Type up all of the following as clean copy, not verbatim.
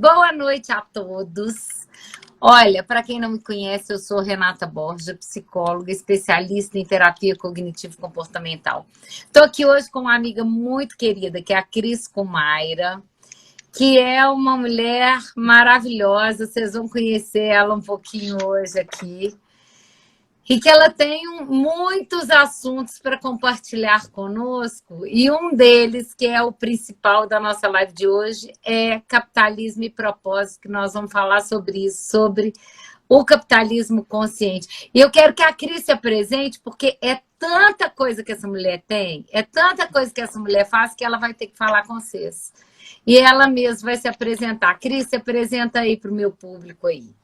Boa noite a todos. Olha, para quem não me conhece, eu sou Renata Borja, psicóloga, especialista em terapia cognitivo-comportamental. Estou aqui hoje com uma amiga muito querida, que é a Cris Kumaira, que é uma mulher maravilhosa. Vocês vão conhecer ela um pouquinho hoje aqui. E que ela tem muitos assuntos para compartilhar conosco, e um deles, que é o principal da nossa live de hoje, é capitalismo e propósito, que nós vamos falar sobre isso, sobre o capitalismo consciente. E eu quero que a Cris se apresente, porque é tanta coisa que essa mulher tem, é tanta coisa que essa mulher faz, que ela vai ter que falar com vocês. E ela mesma vai se apresentar. Cris, se apresenta aí para o meu público aí.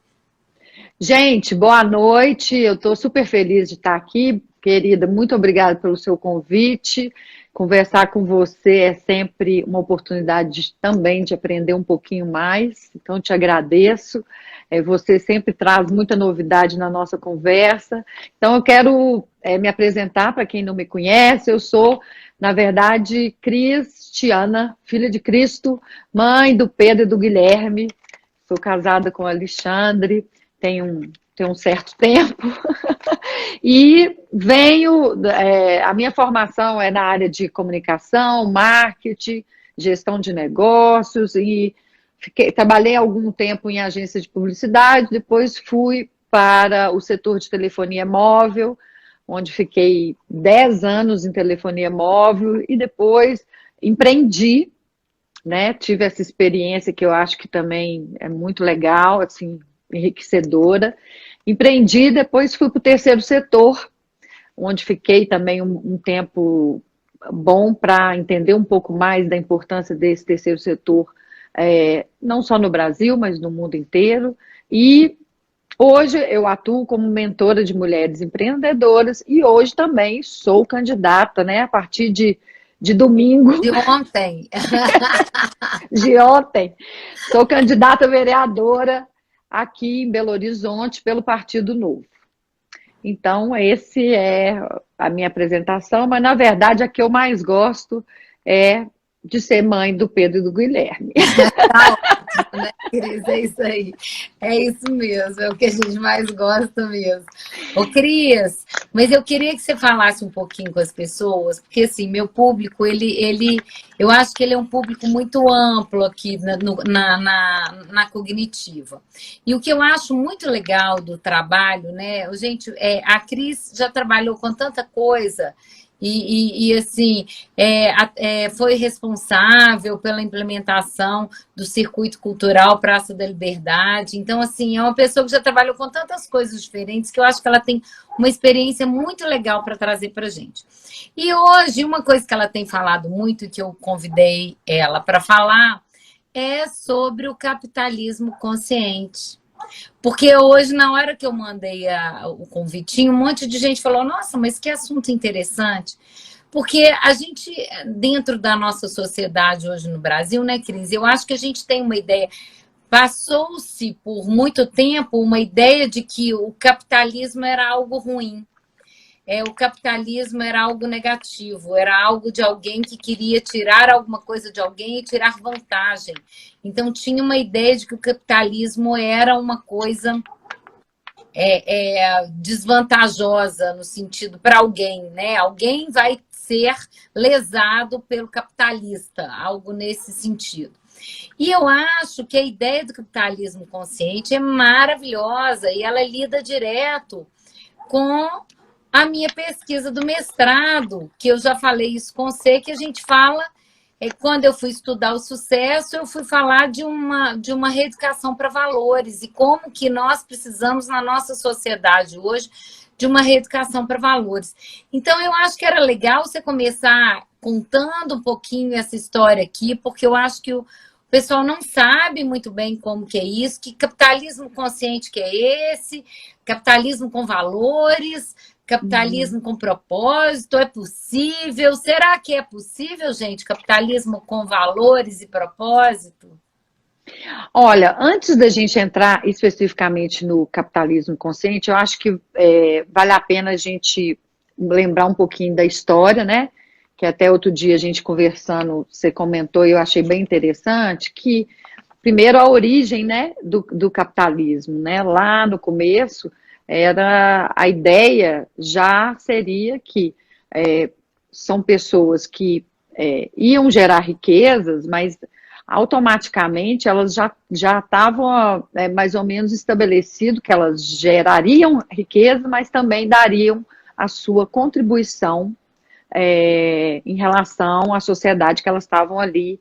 Gente, boa noite. Eu estou super feliz de estar aqui, querida. Muito obrigada pelo seu convite. Conversar com você é sempre uma oportunidade também de aprender um pouquinho mais. Então, te agradeço. Você sempre traz muita novidade na nossa conversa. Então, eu quero me apresentar para quem não me conhece. Eu sou, na verdade, Cristiana, filha de Cristo, mãe do Pedro e do Guilherme. Sou casada com o Alexandre. Tem um certo tempo, e a minha formação é na área de comunicação, marketing, gestão de negócios, e trabalhei algum tempo em agência de publicidade, depois fui para o setor de telefonia móvel, onde fiquei 10 anos em telefonia móvel, e depois empreendi, né? Tive essa experiência que eu acho que também é muito legal, assim, enriquecedora. Empreendi, depois fui para o terceiro setor, onde fiquei também um tempo bom para entender um pouco mais da importância desse terceiro setor, não só no Brasil, mas no mundo inteiro. E hoje eu atuo como mentora de mulheres empreendedoras, e hoje também sou candidata, né, a partir de domingo. De ontem. De ontem. Sou candidata a vereadora aqui em Belo Horizonte, pelo Partido Novo. Então, esse é a minha apresentação, mas, na verdade, a que eu mais gosto é de ser mãe do Pedro e do Guilherme. Tá ótimo, né, Cris? É isso aí. É isso mesmo, é o que a gente mais gosta mesmo. Ô, Cris, mas eu queria que você falasse um pouquinho com as pessoas, porque, assim, meu público, eu acho que ele é um público muito amplo aqui na cognitiva. E o que eu acho muito legal do trabalho, né, gente, a Cris já trabalhou com tanta coisa. Assim, foi responsável pela implementação do Circuito Cultural Praça da Liberdade. Então, assim, é uma pessoa que já trabalhou com tantas coisas diferentes que eu acho que ela tem uma experiência muito legal para trazer para a gente. E hoje, uma coisa que ela tem falado muito, que eu convidei ela para falar, é sobre o capitalismo consciente. Porque hoje, na hora que eu mandei o convitinho, um monte de gente falou, nossa, mas que assunto interessante. Porque a gente, dentro da nossa sociedade hoje no Brasil, né, Cris, eu acho que a gente tem uma ideia, passou-se por muito tempo uma ideia de que o capitalismo era algo ruim. O capitalismo era algo negativo, era algo de alguém que queria tirar alguma coisa de alguém e tirar vantagem. Então, tinha uma ideia de que o capitalismo era uma coisa desvantajosa no sentido para alguém, né? Alguém vai ser lesado pelo capitalista, algo nesse sentido. E eu acho que a ideia do capitalismo consciente é maravilhosa e ela lida direto com a minha pesquisa do mestrado, que eu já falei isso com você, que a gente fala, quando eu fui estudar o sucesso, eu fui falar de uma reeducação para valores e como que nós precisamos na nossa sociedade hoje de uma reeducação para valores. Então, eu acho que era legal você começar contando um pouquinho essa história aqui, porque eu acho que o pessoal não sabe muito bem como que é isso, que capitalismo consciente que é esse, capitalismo com valores, capitalismo com propósito, é possível? Será que é possível, gente, capitalismo com valores e propósito? Olha, antes da gente entrar especificamente no capitalismo consciente, eu acho que vale a pena a gente lembrar um pouquinho da história, né? Que até outro dia a gente conversando, você comentou e eu achei bem interessante, que primeiro, a origem, né, do capitalismo, né? Lá no começo, a ideia já seria que são pessoas que iam gerar riquezas, mas automaticamente elas já estavam mais ou menos estabelecido que elas gerariam riqueza, mas também dariam a sua contribuição em relação à sociedade que elas estavam ali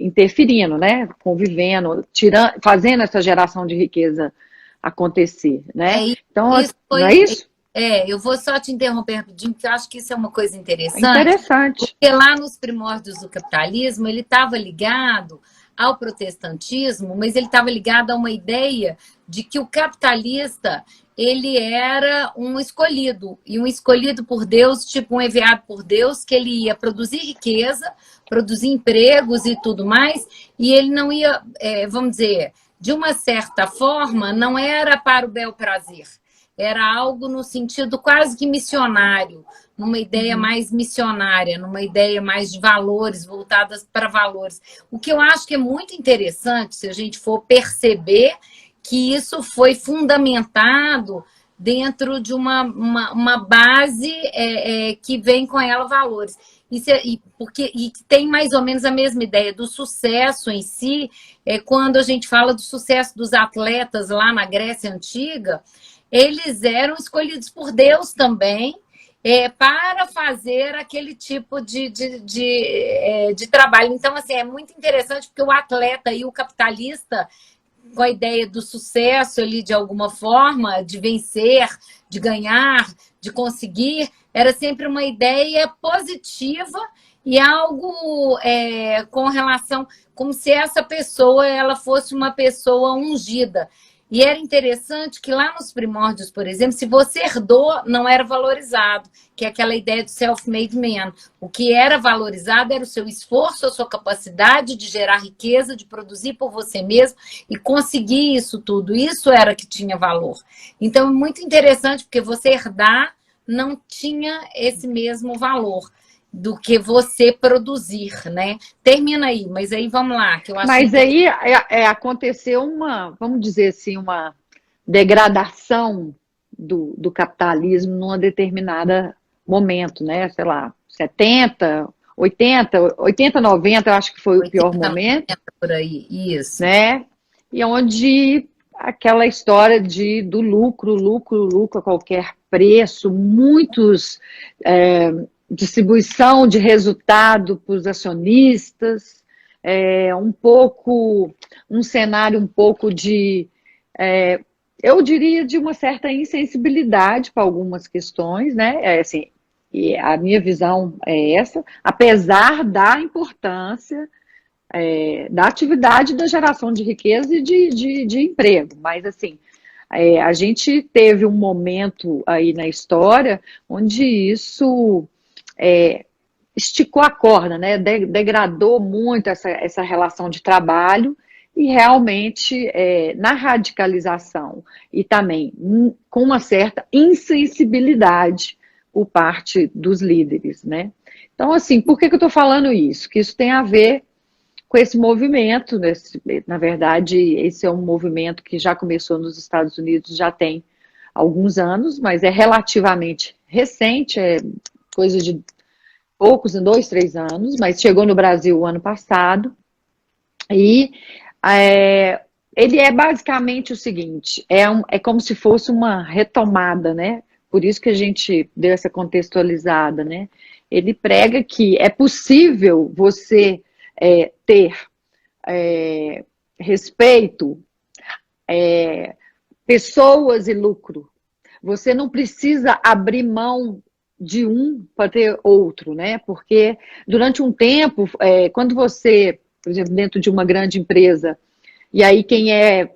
interferindo, né? Convivendo, fazendo essa geração de riqueza acontecer, né? Então, Isso não foi, é isso? eu vou só te interromper rapidinho, porque eu acho que isso é uma coisa É interessante, interessante. porque lá nos primórdios do capitalismo, ele estava ligado ao protestantismo, mas ele estava ligado a uma ideia de que o capitalista ele era um escolhido, e um escolhido por Deus, tipo um enviado por Deus, que ele ia produzir riqueza, produzir empregos e tudo mais, e ele não ia, vamos dizer, de uma certa forma, não era para o bel prazer. Era algo no sentido quase que missionário, numa ideia mais missionária, numa ideia mais de valores, voltadas para valores. O que eu acho que é muito interessante, se a gente for perceber que isso foi fundamentado dentro de uma base que vem com ela valores. E que tem mais ou menos a mesma ideia do sucesso em si, quando a gente fala do sucesso dos atletas lá na Grécia Antiga, eles eram escolhidos por Deus também para fazer aquele tipo de trabalho. Então, assim, é muito interessante porque o atleta e o capitalista, com a ideia do sucesso ali, de alguma forma, de vencer, de ganhar, de conseguir, era sempre uma ideia positiva e algo com relação, como se essa pessoa ela fosse uma pessoa ungida. E era interessante que lá nos primórdios, por exemplo, se você herdou, não era valorizado, que é aquela ideia do self-made man. O que era valorizado era o seu esforço, a sua capacidade de gerar riqueza, de produzir por você mesmo e conseguir isso tudo. Isso era que tinha valor. Então, é muito interessante, porque você herdar não tinha esse mesmo valor do que você produzir, né? Termina aí, mas aí vamos lá, que eu acho Mas aí aconteceu vamos dizer assim, uma degradação do capitalismo numa determinada momento, né? Sei lá, 70, 80, 90, eu acho que foi o pior 80, momento, 90 por aí, isso. né? E onde aquela história do lucro, lucro, lucro a qualquer preço, muitos distribuição de resultado para os acionistas, um cenário um pouco eu diria, de uma certa insensibilidade para algumas questões, né? Assim, e a minha visão é essa, apesar da importância da atividade da geração de riqueza e de emprego, mas assim, a gente teve um momento aí na história onde isso esticou a corda, né? Degradou muito essa relação de trabalho e realmente na radicalização e também com uma certa insensibilidade por parte dos líderes, né? Então, assim, por que eu estou falando isso? Que isso tem a ver com esse movimento, na verdade, esse é um movimento que já começou nos Estados Unidos, já tem alguns anos, mas é relativamente recente, é coisa de poucos, em 2, 3 anos, mas chegou no Brasil o ano passado, e ele é basicamente o seguinte, é como se fosse uma retomada, né? Por isso que a gente deu essa contextualizada, né? Ele prega que é possível você ter respeito, pessoas e lucro. Você não precisa abrir mão de um para ter outro, né? Porque durante um tempo, quando você, por exemplo, dentro de uma grande empresa, e aí quem é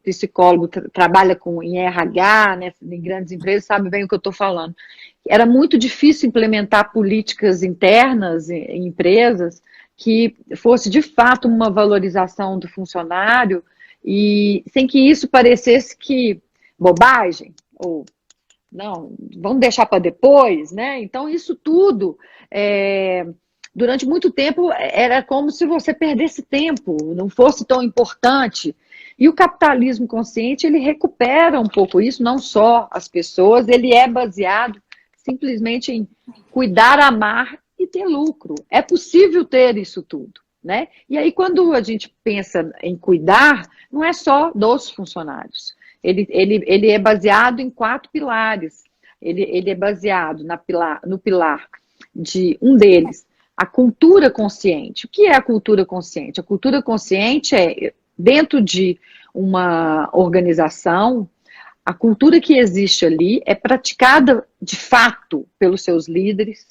psicólogo, trabalha em RH, né, em grandes empresas, sabe bem o que eu estou falando. Era muito difícil implementar políticas internas em empresas que fosse de fato uma valorização do funcionário e sem que isso parecesse que bobagem ou não, vamos deixar para depois, né? Então isso tudo durante muito tempo era como se você perdesse tempo, não fosse tão importante. E o capitalismo consciente, ele recupera um pouco isso, não só as pessoas, ele é baseado simplesmente em cuidar, amar e ter lucro. É possível ter isso tudo, né? E aí, quando a gente pensa em cuidar, não é só dos funcionários. Ele é baseado em 4 pilares. Ele é baseado no pilar de um deles, a cultura consciente. O que é a cultura consciente? A cultura consciente é, dentro de uma organização, a cultura que existe ali é praticada de fato pelos seus líderes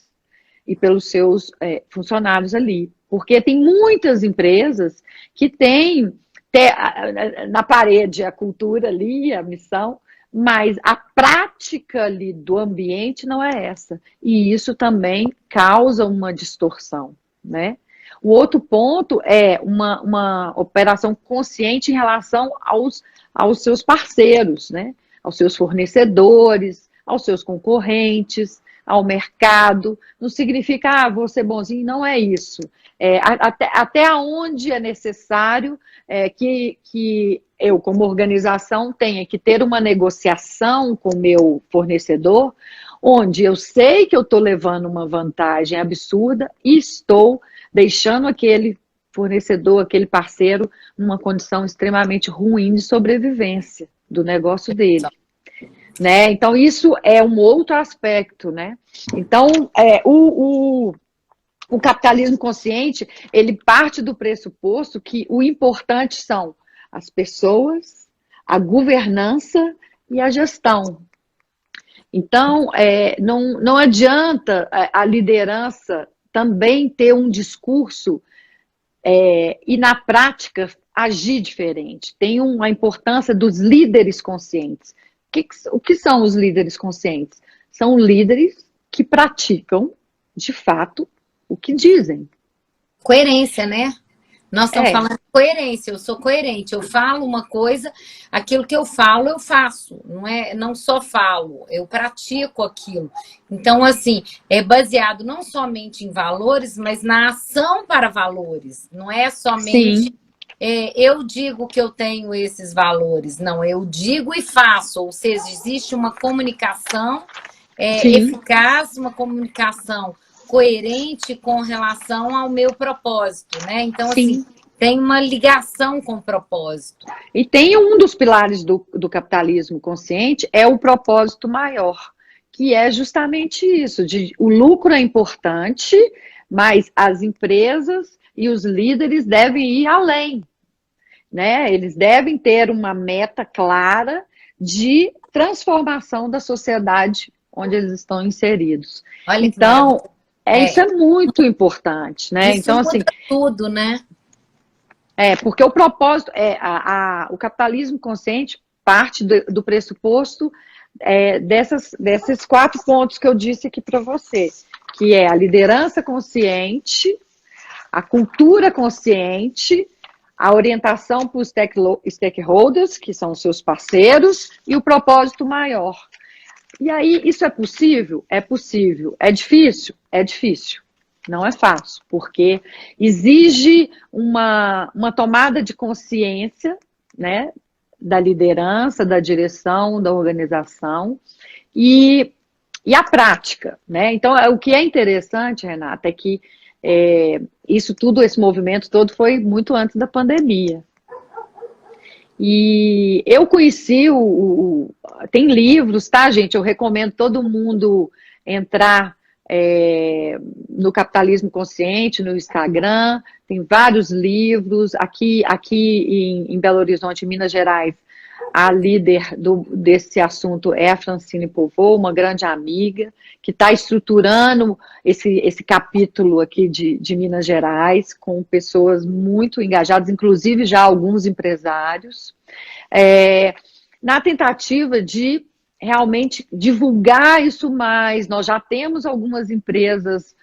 e pelos seus funcionários ali. Porque tem muitas empresas que têm na parede a cultura ali, a missão, mas a prática ali do ambiente não é essa. E isso também causa uma distorção, né? O outro ponto é uma operação consciente em relação aos seus parceiros, né? Aos seus fornecedores, aos seus concorrentes, ao mercado. Não significa, vou ser bonzinho, não é isso. Até onde é necessário que eu, como organização, tenha que ter uma negociação com o meu fornecedor, onde eu sei que eu estou levando uma vantagem absurda e estou deixando aquele fornecedor, aquele parceiro, numa condição extremamente ruim de sobrevivência do negócio dele. Né? Então, isso é um outro aspecto, né? Então, o capitalismo consciente, ele parte do pressuposto que o importante são as pessoas, a governança e a gestão. Então, não adianta a liderança também ter um discurso e, na prática, agir diferente. Tem a importância dos líderes conscientes. O que são os líderes conscientes? São líderes que praticam, de fato, o que dizem. Coerência, né? Nós estamos falando de coerência, eu sou coerente, eu falo uma coisa, aquilo que eu falo, eu faço, não só falo, eu pratico aquilo. Então, assim, é baseado não somente em valores, mas na ação para valores, não é somente eu digo que eu tenho esses valores, não, eu digo e faço, ou seja, existe uma comunicação eficaz, uma comunicação coerente com relação ao meu propósito, né? Então, assim, tem uma ligação com o propósito. E tem um dos pilares do capitalismo consciente, é o propósito maior, que é justamente isso, o lucro é importante, mas as empresas e os líderes devem ir além, né? Eles devem ter uma meta clara de transformação da sociedade onde eles estão inseridos. Olha então, isso é muito importante, né? Isso então, assim, tudo, né? Porque o propósito o capitalismo consciente parte do pressuposto desses 4 pontos que eu disse aqui para você, que é a liderança consciente, a cultura consciente, a orientação para os stakeholders, que são os seus parceiros, e o propósito maior. E aí, isso é possível? É possível. É difícil? É difícil. Não é fácil, porque exige uma tomada de consciência, né, da liderança, da direção, da organização e a prática, né? Então, o que é interessante, Renata, é que isso tudo, esse movimento todo foi muito antes da pandemia. E eu conheci tem livros, tá, gente? Eu recomendo todo mundo entrar no Capitalismo Consciente, no Instagram, tem vários livros. Aqui em Belo Horizonte, Minas Gerais, a líder desse assunto é a Francine Povo, uma grande amiga, que está estruturando esse capítulo aqui de Minas Gerais, com pessoas muito engajadas, inclusive já alguns empresários, na tentativa de realmente divulgar isso mais. Nós já temos algumas empresas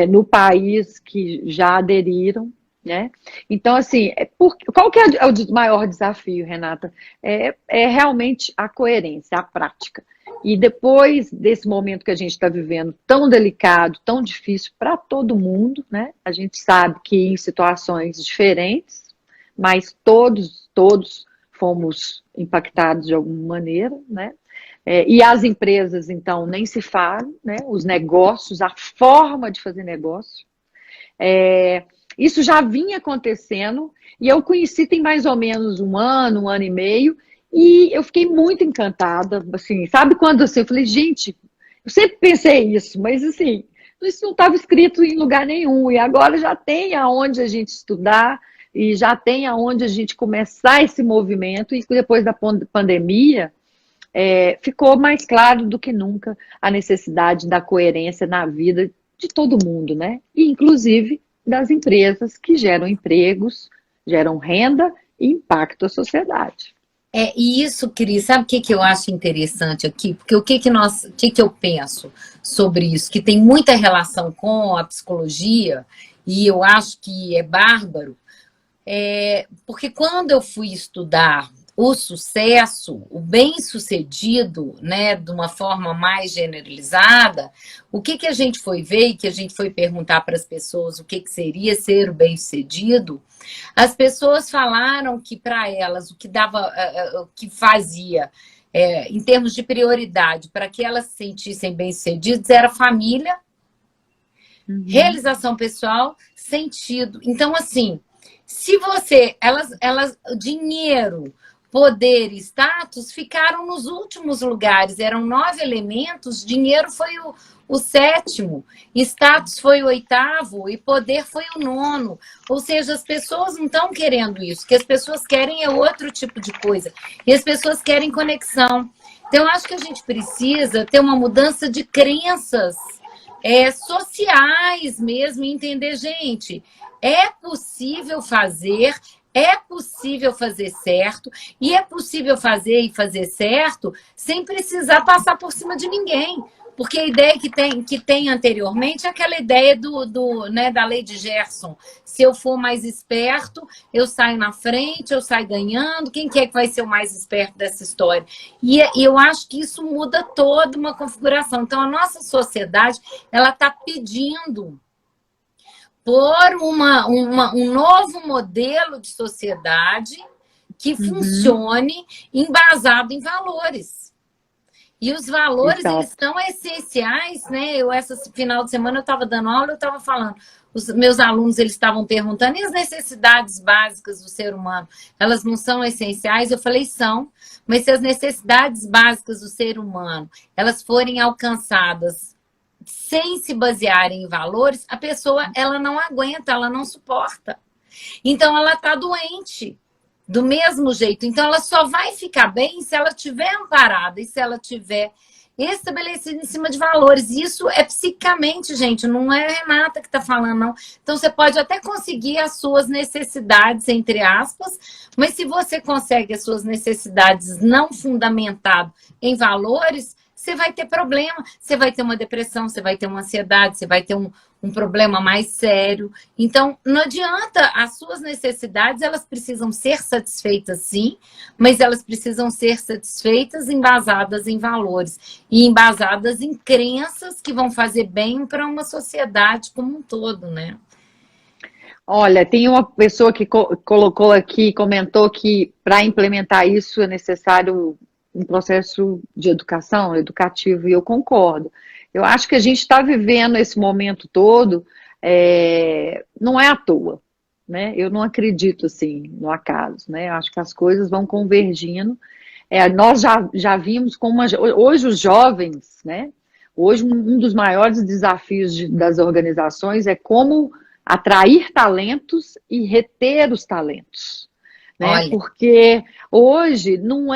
no país que já aderiram, né? Então, assim, qual que é o maior desafio, Renata? É realmente a coerência, a prática. E depois desse momento que a gente está vivendo, tão delicado, tão difícil para todo mundo, né? A gente sabe que em situações diferentes, mas todos fomos impactados de alguma maneira, né? E as empresas, então, nem se falam, né? Os negócios, a forma de fazer negócio. Isso já vinha acontecendo, e eu conheci tem mais ou menos um ano e meio, e eu fiquei muito encantada, assim, sabe quando assim, eu falei, gente, eu sempre pensei isso, mas assim, isso não estava escrito em lugar nenhum, e agora já tem aonde a gente estudar, e já tem aonde a gente começar esse movimento, e depois da pandemia, ficou mais claro do que nunca a necessidade da coerência na vida de todo mundo, né? E inclusive das empresas que geram empregos, geram renda e impacto à sociedade. E isso, Cris, sabe o que eu acho interessante aqui? Porque o que eu penso sobre isso, que tem muita relação com a psicologia, e eu acho que é bárbaro, porque quando eu fui estudar o sucesso, o bem-sucedido, né, de uma forma mais generalizada, o que a gente foi ver e que a gente foi perguntar para as pessoas o que seria ser o bem-sucedido, as pessoas falaram que para elas o que dava, o que fazia em termos de prioridade para que elas se sentissem bem-sucedidas era família, realização pessoal, sentido. Então, assim, se dinheiro, poder e status ficaram nos últimos lugares, eram 9 elementos, dinheiro foi o 7º, status foi o 8º e poder foi o 9º. Ou seja, as pessoas não estão querendo isso, o que as pessoas querem é outro tipo de coisa, e as pessoas querem conexão. Então, eu acho que a gente precisa ter uma mudança de crenças sociais mesmo, e entender, gente, é possível fazer certo, e é possível fazer e fazer certo sem precisar passar por cima de ninguém. Porque a ideia que tem anteriormente é aquela ideia né, da lei de Gerson. Se eu for mais esperto, eu saio na frente, eu saio ganhando. Quem que vai ser o mais esperto dessa história? E eu acho que isso muda toda uma configuração. Então, a nossa sociedade, ela está pedindo por um novo modelo de sociedade que funcione embasado em valores. E os valores, eles são essenciais, né? Esse final de semana, eu estava dando aula, eu estava falando, os meus alunos, eles estavam perguntando, e as necessidades básicas do ser humano, elas não são essenciais? Eu falei, são, mas se as necessidades básicas do ser humano, elas forem alcançadas sem se basear em valores, a pessoa, ela não aguenta, ela não suporta. Então, ela está doente, do mesmo jeito. Então, ela só vai ficar bem se ela estiver amparada e se ela estiver estabelecida em cima de valores. Isso é psicamente, gente, não é a Renata que está falando, não. Então, você pode até conseguir as suas necessidades, entre aspas, mas se você consegue as suas necessidades não fundamentado em valores, você vai ter problema, você vai ter uma depressão, você vai ter uma ansiedade, você vai ter um problema mais sério. Então, não adianta, as suas necessidades, elas precisam ser satisfeitas, sim, mas elas precisam ser satisfeitas embasadas em valores e embasadas em crenças que vão fazer bem para uma sociedade como um todo, né? Olha, tem uma pessoa que colocou aqui, comentou que para implementar isso é necessário um processo de educação, educativo, e eu concordo. Eu acho que a gente está vivendo esse momento todo, não é à toa, né? Eu não acredito, assim, no acaso, né? Eu acho que as coisas vão convergindo. Nós já vimos como hoje os jovens, né? Hoje um dos maiores desafios das organizações é como atrair talentos e reter os talentos. Né? Porque hoje não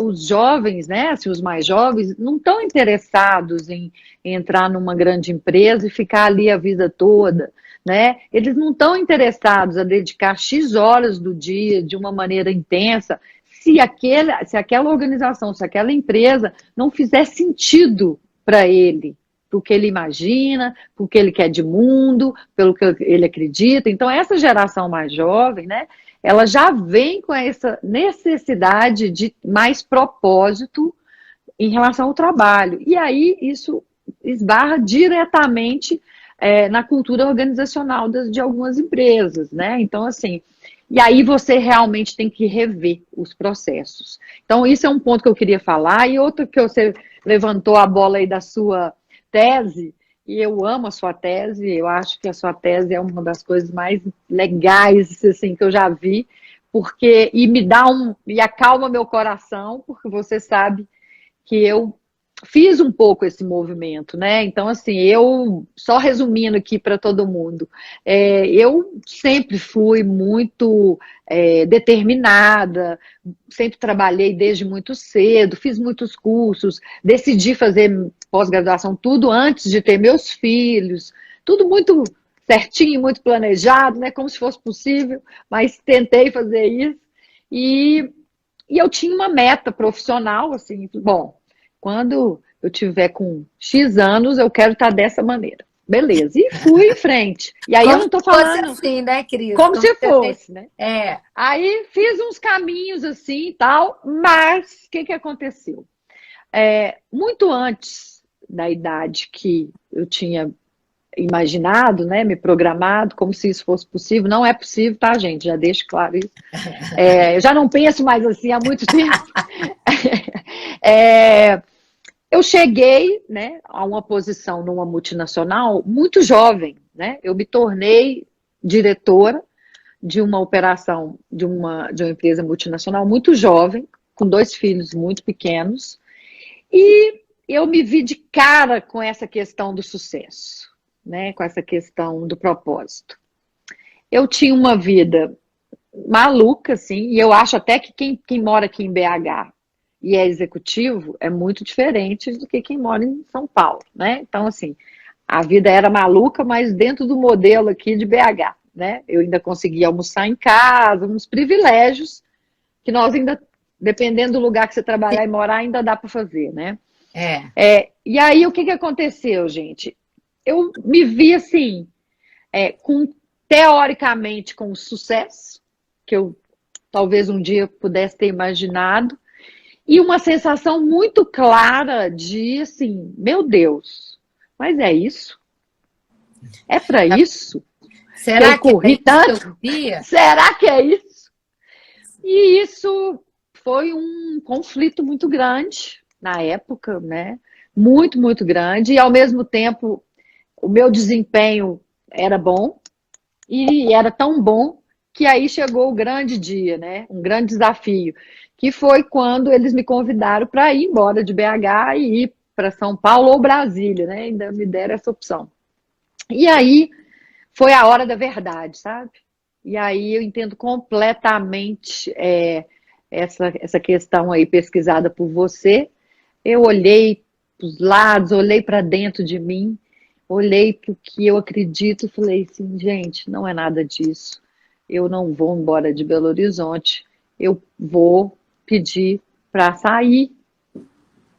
os jovens, né, assim, os mais jovens, não estão interessados em entrar numa grande empresa e ficar ali a vida toda, né? Eles não estão interessados a dedicar X horas do dia de uma maneira intensa se aquela organização, se aquela empresa não fizer sentido para ele, para o que ele imagina, para o que ele quer de mundo, pelo que ele acredita. Então, essa geração mais jovem, né, ela já vem com essa necessidade de mais propósito em relação ao trabalho. E aí isso esbarra diretamente na cultura organizacional de algumas empresas, né? Então, assim, e aí você realmente tem que rever os processos. Então, isso é um ponto que eu queria falar. E outro que você levantou a bola aí da sua tese, e eu amo a sua tese, eu acho que a sua tese é uma das coisas mais legais assim, que eu já vi, porque e acalma meu coração, porque você sabe que eu fiz um pouco esse movimento, né? Então, assim, eu, só resumindo aqui para todo mundo, eu sempre fui muito determinada, sempre trabalhei desde muito cedo, fiz muitos cursos, decidi fazer pós-graduação tudo antes de ter meus filhos, tudo muito certinho, muito planejado, né? Como se fosse possível, mas tentei fazer isso. E eu tinha uma meta profissional, assim, bom, quando eu tiver com X anos, eu quero estar dessa maneira. Beleza, e fui em frente. E aí Como eu não estou se fosse falando assim, né, Cris? como se fosse, né? É. Aí fiz uns caminhos assim e tal, mas o que aconteceu? Muito antes da idade que eu tinha imaginado, né, me programado, como se isso fosse possível, não é possível, tá, gente? Já deixo claro isso. Eu já não penso mais assim há muito tempo. Eu cheguei, né, a uma posição numa multinacional muito jovem, né? Eu me tornei diretora de uma operação de uma empresa multinacional muito jovem, com 2 filhos muito pequenos, e eu me vi de cara com essa questão do sucesso, né? Com essa questão do propósito. Eu tinha uma vida maluca, assim, e eu acho até que quem mora aqui em BH e é executivo é muito diferente do que quem mora em São Paulo, né? Então, assim, a vida era maluca, mas dentro do modelo aqui de BH, né? Eu ainda conseguia almoçar em casa, uns privilégios que nós ainda, dependendo do lugar que você trabalhar e morar, ainda dá para fazer, né? E aí, o que aconteceu, gente? Eu me vi, assim, teoricamente com sucesso, que eu talvez um dia pudesse ter imaginado, e uma sensação muito clara de, assim, meu Deus, mas é isso? É para isso? Será que eu corri tanto? Será que é isso? E isso foi um conflito muito grande na época, né? Muito, muito grande. E, ao mesmo tempo, o meu desempenho era bom. E era tão bom que aí chegou o grande dia, né? Um grande desafio, que foi quando eles me convidaram para ir embora de BH e ir para São Paulo ou Brasília, né? Ainda me deram essa opção. E aí foi a hora da verdade, sabe? E aí eu entendo completamente essa questão aí pesquisada por você. Eu olhei para os lados, olhei para dentro de mim, olhei para o que eu acredito e falei assim, gente, não é nada disso. Eu não vou embora de Belo Horizonte, eu vou pedir para sair,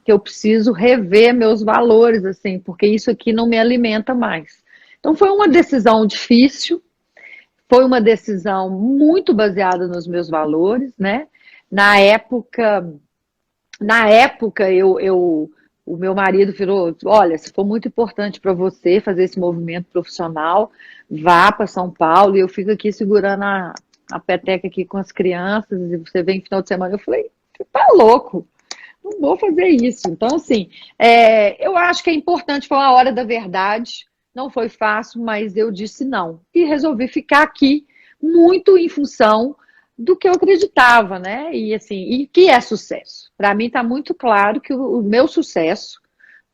que eu preciso rever meus valores, assim, porque isso aqui não me alimenta mais. Então foi uma decisão difícil, foi uma decisão muito baseada nos meus valores, né? Na época, o meu marido falou, olha, se for muito importante para você fazer esse movimento profissional, vá para São Paulo e eu fico aqui segurando a peteca aqui com as crianças e você vem no final de semana. Eu falei, você tá louco, não vou fazer isso. Então, assim, eu acho que é importante, foi uma hora da verdade, não foi fácil, mas eu disse não. E resolvi ficar aqui muito em função do que eu acreditava, né? E assim, e que é sucesso? Para mim está muito claro que o meu sucesso,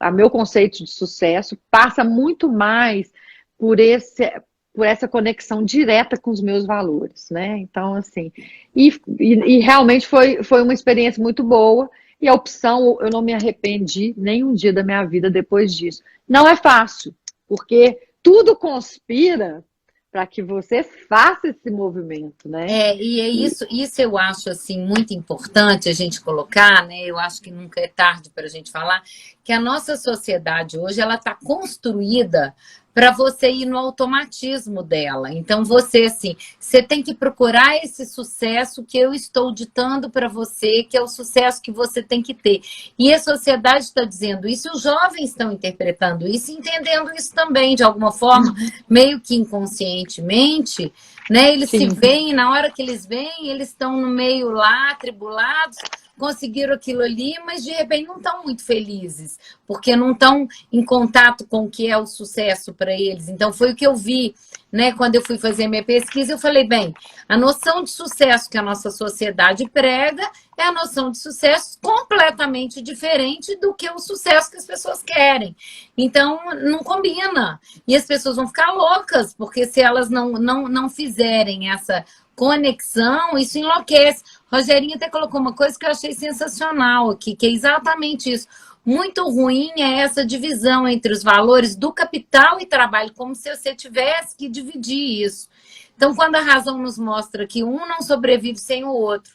o meu conceito de sucesso, passa muito mais por essa conexão direta com os meus valores, né? Então, assim, e realmente foi uma experiência muito boa. E a opção, eu não me arrependi nem um dia da minha vida depois disso. Não é fácil, porque tudo conspira para que você faça esse movimento, né? E é isso eu acho assim muito importante a gente colocar, né? Eu acho que nunca é tarde para a gente falar que a nossa sociedade hoje ela está construída para você ir no automatismo dela. Então, você, assim, você tem que procurar esse sucesso que eu estou ditando para você, que é o sucesso que você tem que ter. E a sociedade está dizendo isso, e os jovens estão interpretando isso, entendendo isso também, de alguma forma, meio que inconscientemente, né? Eles se veem, na hora que eles veem, eles estão no meio lá, atribulados, conseguiram aquilo ali, mas de repente não estão muito felizes, porque não estão em contato com o que é o sucesso para eles. Então, foi o que eu vi, né? Quando eu fui fazer minha pesquisa, eu falei, bem, a noção de sucesso que a nossa sociedade prega é a noção de sucesso completamente diferente do que o sucesso que as pessoas querem. Então, não combina. E as pessoas vão ficar loucas, porque se elas não fizerem essa conexão, isso enlouquece. Rogerinho até colocou uma coisa que eu achei sensacional aqui, que é exatamente isso. Muito ruim é essa divisão entre os valores do capital e trabalho, como se você tivesse que dividir isso. Então, quando a razão nos mostra que um não sobrevive sem o outro,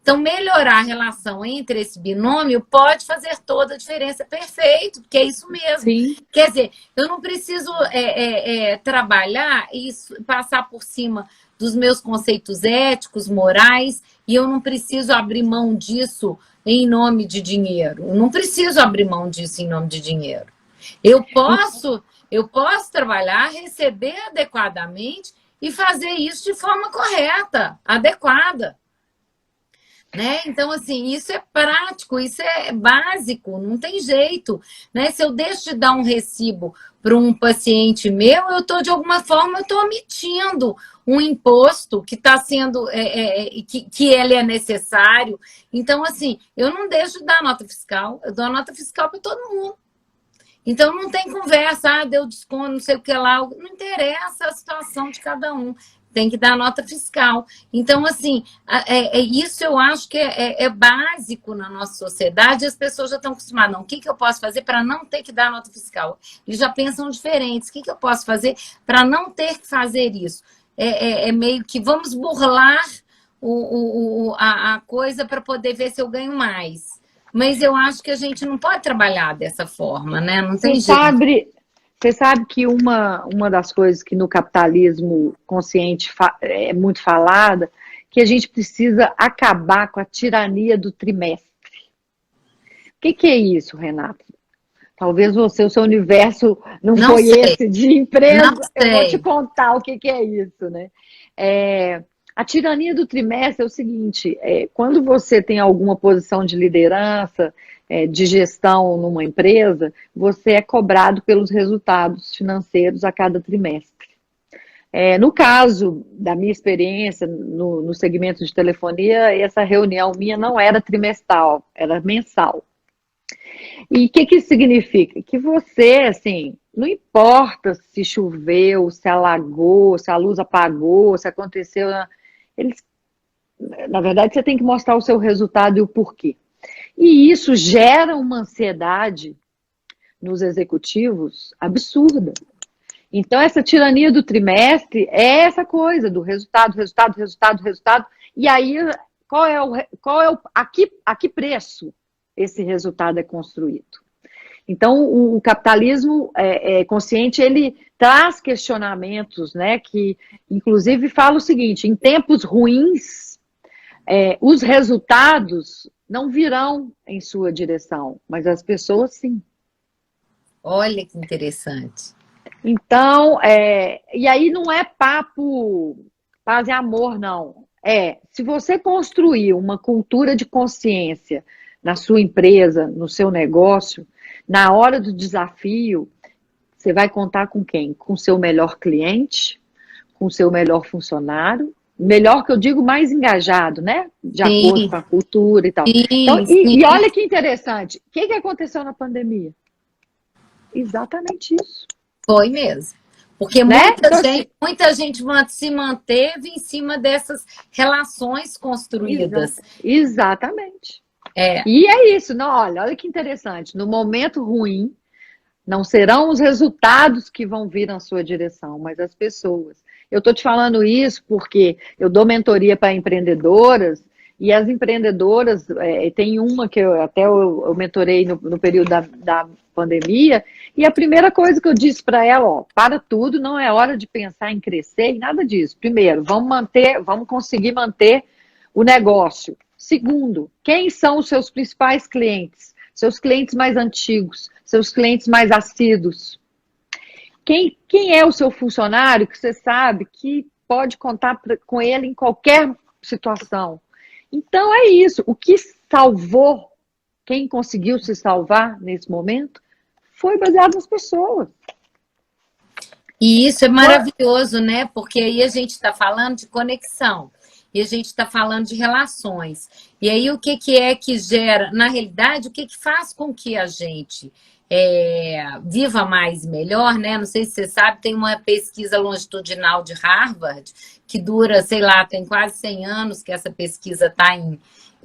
então melhorar a relação entre esse binômio pode fazer toda a diferença. Perfeito, porque é isso mesmo. Sim. Quer dizer, eu não preciso trabalhar e passar por cima dos meus conceitos éticos, morais, e eu não preciso abrir mão disso em nome de dinheiro. Eu não preciso abrir mão disso em nome de dinheiro. Eu posso trabalhar, receber adequadamente e fazer isso de forma correta, adequada. Né? Então, assim, isso é prático, isso é básico, não tem jeito. Né? Se eu deixo de dar um recibo para um paciente meu, eu estou, de alguma forma, omitindo um imposto que está sendo, que ele é necessário. Então, assim, eu não deixo de dar nota fiscal, eu dou a nota fiscal para todo mundo. Então, não tem conversa, deu desconto, não sei o que lá, não interessa a situação de cada um. Tem que dar nota fiscal. Então, assim, isso eu acho que é básico na nossa sociedade, e as pessoas já estão acostumadas. Não, o que eu posso fazer para não ter que dar nota fiscal? Eles já pensam diferentes. O que eu posso fazer para não ter que fazer isso? Meio que vamos burlar a coisa para poder ver se eu ganho mais. Mas eu acho que a gente não pode trabalhar dessa forma, né? Não tem jeito. Você sabe que uma das coisas que no capitalismo consciente é muito falada, que a gente precisa acabar com a tirania do trimestre. O que é isso, Renata? Talvez o seu universo não foi sei. Esse de empresa. Eu vou te contar o que é isso, né? A tirania do trimestre é o seguinte, quando você tem alguma posição de liderança, de gestão numa empresa, você é cobrado pelos resultados financeiros a cada trimestre. No caso da minha experiência no segmento de telefonia, essa reunião minha não era trimestral, era mensal. E o que isso significa? Que você, assim, não importa se choveu, se alagou, se a luz apagou, se aconteceu... Na verdade, você tem que mostrar o seu resultado e o porquê. E isso gera uma ansiedade nos executivos absurda. Então, essa tirania do trimestre é essa coisa do resultado. E aí, a que preço esse resultado é construído? Então, o capitalismo consciente, ele traz questionamentos, né, que, inclusive, fala o seguinte, em tempos ruins, os resultados não virão em sua direção, mas as pessoas sim. Olha que interessante. Então, e aí não é papo paz e amor, não. Se você construir uma cultura de consciência na sua empresa, no seu negócio, na hora do desafio, você vai contar com quem? Com o seu melhor cliente, com o seu melhor funcionário, melhor que eu digo, mais engajado, né? De acordo com a cultura e tal. Então, e olha que interessante, o que aconteceu na pandemia? Exatamente isso. Foi mesmo. Porque muita gente se manteve em cima dessas relações construídas. Exatamente. E é isso, não, olha que interessante. No momento ruim, não serão os resultados que vão vir na sua direção, mas as pessoas. Eu estou te falando isso porque eu dou mentoria para empreendedoras E as empreendedoras, tem uma que eu mentorei no período da pandemia, e a primeira coisa que eu disse para ela, ó, para tudo, não é hora de pensar em crescer e nada disso. Primeiro, vamos conseguir manter o negócio. Segundo, quem são os seus principais clientes? Seus clientes mais antigos, seus clientes mais assíduos. Quem é o seu funcionário que você sabe que pode contar com ele em qualquer situação? Então é isso. O que salvou, quem conseguiu se salvar nesse momento, foi baseado nas pessoas. E isso é maravilhoso, né? Porque aí a gente está falando de conexão. E a gente está falando de relações. E aí o que é que gera, na realidade, o que faz com que a gente viva mais e melhor, né? Não sei se você sabe, tem uma pesquisa longitudinal de Harvard que dura, sei lá, tem quase 100 anos que essa pesquisa está em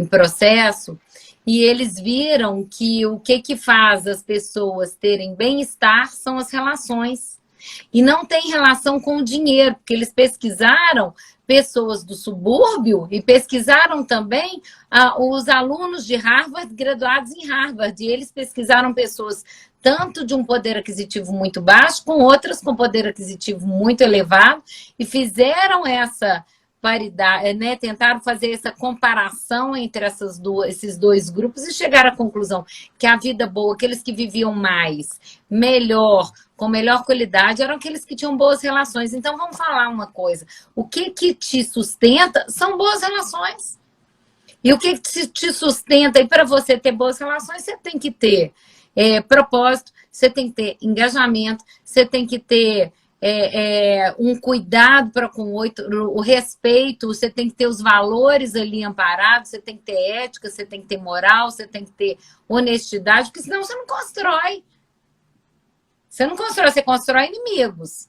processo. E eles viram que o que faz as pessoas terem bem-estar são as relações. E não tem relação com o dinheiro, porque eles pesquisaram pessoas do subúrbio e pesquisaram também os alunos de Harvard, graduados em Harvard. E eles pesquisaram pessoas tanto de um poder aquisitivo muito baixo, com outras com poder aquisitivo muito elevado, e fizeram essa paridade, né? Tentaram fazer essa comparação entre esses dois grupos e chegaram à conclusão que a vida boa, aqueles que viviam mais, melhor, com melhor qualidade, eram aqueles que tinham boas relações. Então, vamos falar uma coisa. O que te sustenta são boas relações. E o que te sustenta? E para você ter boas relações, você tem que ter propósito, você tem que ter engajamento, você tem que ter um cuidado para com o outro, o respeito, você tem que ter os valores ali amparados, você tem que ter ética, você tem que ter moral, você tem que ter honestidade, porque senão você não constrói. Você não constrói, você constrói inimigos,